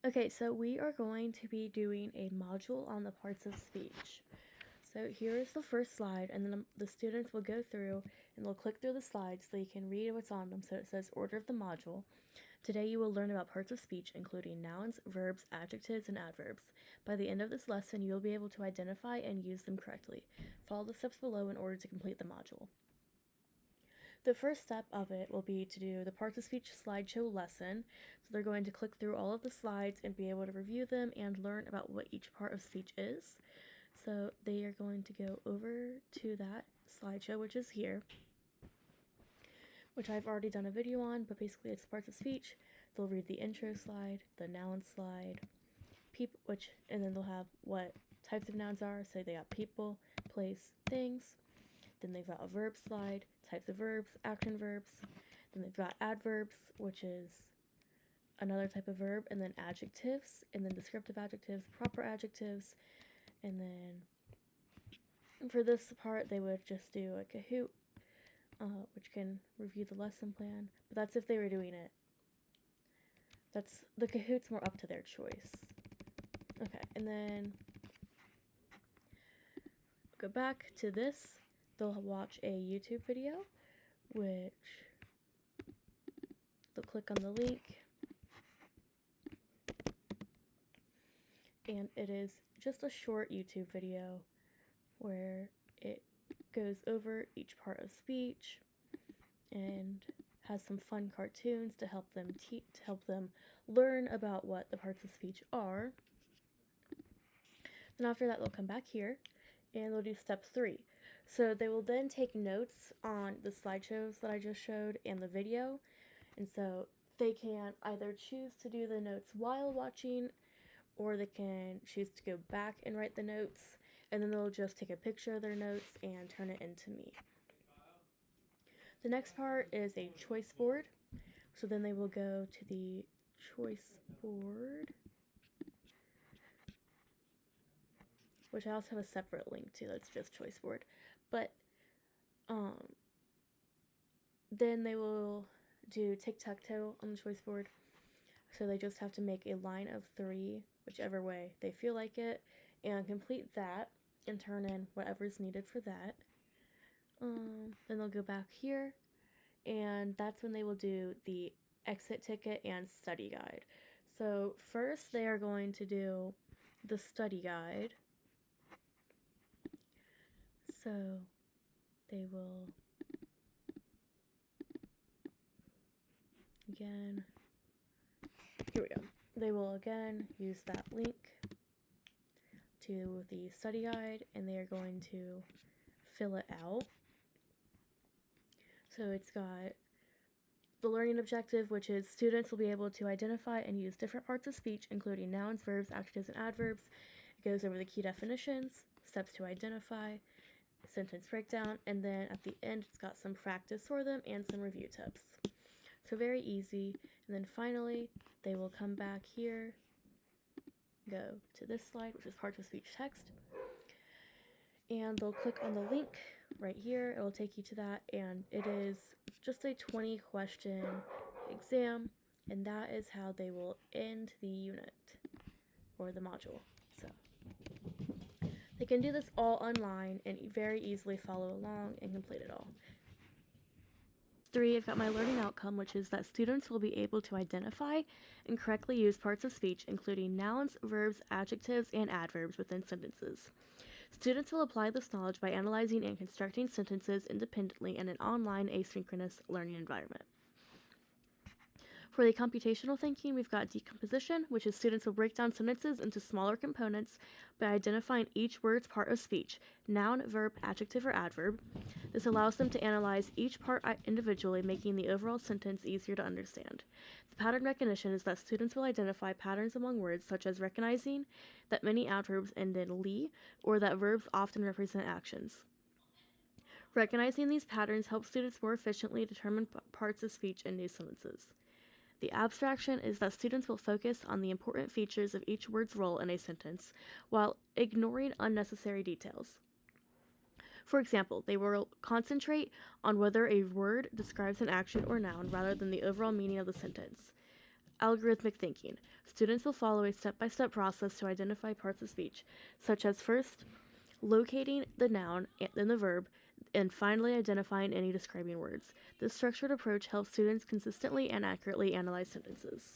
Okay, so we are going to be doing a module on the parts of speech. So here is the first slide, and then the students will go through and they'll click through the slides so you can read what's on them. So it says order of the module. Today you will learn about parts of speech, including nouns, verbs, adjectives, and adverbs. By the end of this lesson, you will be able to identify and use them correctly. Follow the steps below in order to complete the module. The first step of it will be to do the parts of speech slideshow lesson. So they're going to click through all of the slides and be able to review them and learn about what each part of speech is. So they are going to go over to that slideshow, which is here, which I've already done a video on, but basically it's parts of speech. They'll read the intro slide, the noun slide, and then they'll have what types of nouns are. So they got people, place, things. Then they've got a verb slide, types of verbs, action verbs. Then they've got adverbs, which is another type of verb, and then adjectives, and then descriptive adjectives, proper adjectives. And then for this part, they would just do a Kahoot, which can review the lesson plan. But that's if they were doing it. The Kahoot's more up to their choice. Okay, and then go back to this. They'll watch a YouTube video, which they'll click on the link, and it is just a short YouTube video where it goes over each part of speech and has some fun cartoons to help them learn about what the parts of speech are. Then after that, they'll come back here and they'll do step 3. So they will then take notes on the slideshows that I just showed and the video. And so they can either choose to do the notes while watching, or they can choose to go back and write the notes, and then they'll just take a picture of their notes and turn it into me. The next part is a choice board. So then they will go to the choice board, which I also have a separate link to, that's just choice board. But then they will do tic-tac-toe on the choice board. So they just have to make a line of 3, whichever way they feel like it, and complete that and turn in whatever's needed for that. Then they'll go back here, and that's when they will do the exit ticket and study guide. So first they are going to do the study guide. So they will again, here we go. They will again use that link to the study guide, and they are going to fill it out. So it's got the learning objective, which is students will be able to identify and use different parts of speech, including nouns, verbs, adjectives, and adverbs. It goes over the key definitions, steps to identify, sentence breakdown, and then at the end it's got some practice for them and some review tips. So very easy. And then finally they will come back here, go to this slide, which is parts of speech text, and they'll click on the link right here. It will take you to that, and it is just a 20 question exam, and that is how they will end the unit or the module. So they can do this all online and very easily follow along and complete it all. 3, I've got my learning outcome, which is that students will be able to identify and correctly use parts of speech, including nouns, verbs, adjectives, and adverbs within sentences. Students will apply this knowledge by analyzing and constructing sentences independently in an online asynchronous learning environment. For the computational thinking, we've got decomposition, which is students will break down sentences into smaller components by identifying each word's part of speech, noun, verb, adjective, or adverb. This allows them to analyze each part individually, making the overall sentence easier to understand. The pattern recognition is that students will identify patterns among words, such as recognizing that many adverbs end in "ly," or that verbs often represent actions. Recognizing these patterns helps students more efficiently determine parts of speech in new sentences. The abstraction is that students will focus on the important features of each word's role in a sentence, while ignoring unnecessary details. For example, they will concentrate on whether a word describes an action or noun rather than the overall meaning of the sentence. Algorithmic thinking. Students will follow a step-by-step process to identify parts of speech, such as first locating the noun and then the verb, and finally identifying any describing words. This structured approach helps students consistently and accurately analyze sentences.